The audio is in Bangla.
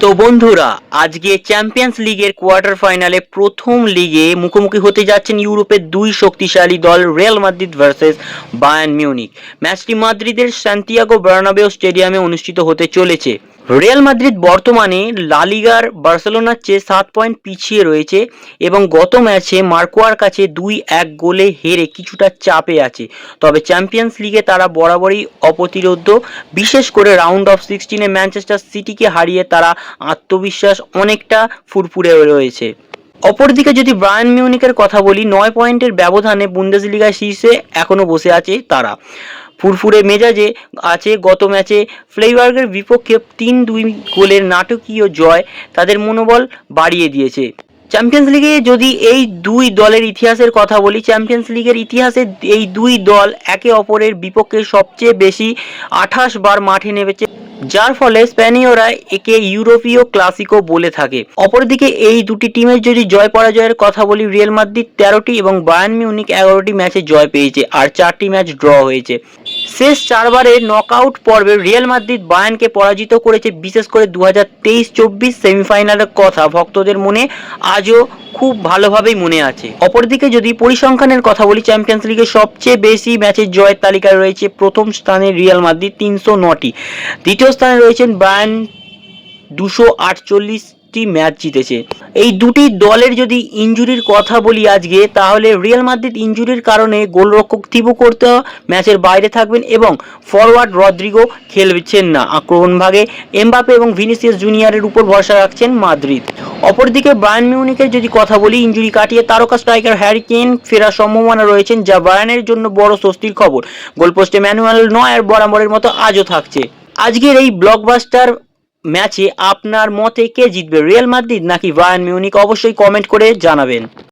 তো বন্ধুরা, আজকে চ্যাম্পিয়ন্স লিগের কোয়ার্টার ফাইনালে প্রথম লিগে মুখোমুখি হতে যাচ্ছেন ইউরোপের দুই শক্তিশালী দল Real Madrid versus Bayern Munich. ম্যাচটি মাদ্রিদের সান্তিয়াগো বার্নাবেউ স্টেডিয়ামে অনুষ্ঠিত হতে চলেছে। রিয়াল মাদ্রিদ বর্তমানে লা লিগার বার্সেলোনার চেয়ে 7 পয়েন্ট পিছিয়ে রয়েছে এবং গত ম্যাচে মার্কোয়ার কাছে 2-1 গোলে হেরে কিছুটা চাপে আছে। তবে চ্যাম্পিয়ন্স লিগে তারা বরাবরই অপ্রতিরোধ্য। বিশেষ করে রাউন্ড অফ 16-এ ম্যানচেস্টার সিটিকে হারিয়ে তারা আত্মবিশ্বাস অনেকটা ফুরফুরে রয়েছে। অপরদিকে যদি বায়ার্ন মিউনিখের কথা বলি, 9 পয়েন্টের ব্যবধানে বুন্দেসলিগার শীর্ষে এখনও বসে আছে তারা। ফুরফুরে মেজাজে আছে। গত ম্যাচে ফ্রেইবার্গের বিপক্ষে 3-2 গোলের নাটকীয় জয় তাদের মনোবল বাড়িয়ে দিয়েছে। চ্যাম্পিয়ন্স লিগে যদি এই দুই দলের ইতিহাসের কথা বলি, চ্যাম্পিয়ন্স লিগের ইতিহাসে এই দুই দল একে অপরের বিপক্ষে সবচেয়ে বেশি 28 বার মাঠে নেমেছে, যার ফলে স্প্যানীয়রা একে ইউরোপীয় ক্লাসিকো বলে থাকে। অপরদিকে এই দুটি টিমের যদি জয় পরাজয়ের কথা বলি, রিয়াল মাদ্রিদ 13টি এবং বায়ার্ন মিউনিখ 11টি ম্যাচে জয় পেয়েছে আর 4টি ম্যাচ ড্র হয়েছে। শেষ 4 বারের নকআউট পর্বে রিয়াল মাদ্রিদ বায়ার্নকে পরাজিত করেছে। বিশেষ করে 2023-24 সেমিফাইনালের কথা ভক্তদের মনে আজও খুব ভালোভাবেই মনে আছে। অপরদিকে যদি পরিসংখ্যানের কথা বলি, চ্যাম্পিয়ন্স লিগে সবচেয়ে বেশি ম্যাচের জয়ের তালিকায় রয়েছে প্রথম স্থানে রিয়াল মাদ্রিদ 309টি, দ্বিতীয় স্থানে রয়েছেন বায়ার্ন 248টি ম্যাচ জিতেছে। এই দুটি দলের যদি ইনজুরির কথা বলি আজকে, তাহলে রিয়াল মাদ্রিদ ইনজুরির কারণে গোলরক্ষক থিবো কর্তোয়া ম্যাচের বাইরে থাকবেন এবং ফরওয়ার্ড রদ্রিগো খেলছেন না। আক্রমণ ভাগে এমবাপে এবং ভিনিসিয়াস জুনিয়রের উপর ভরসা রাখছেন মাদ্রিদ। অপরদিকে বায়ার্ন মিউনিখের যদি কথা বলি, ইনজুরি কাটিয়ে তারকা স্ট্রাইকার হ্যারি কেন ফেরার সম্ভাবনা রয়েছেন, যা বায়ার্নের জন্য বড় স্বস্তির খবর। গোলপোস্টে ম্যানুয়েল নয়ার বরাবরের মতো আজও থাকছে। আজকের এই ব্লকবাস্টার ম্যাচে আপনার মতে কে জিতবে, রিয়াল মাদ্রিদ নাকি বায়ার্ন মিউনিখ? অবশ্যই কমেন্ট করে জানাবেন।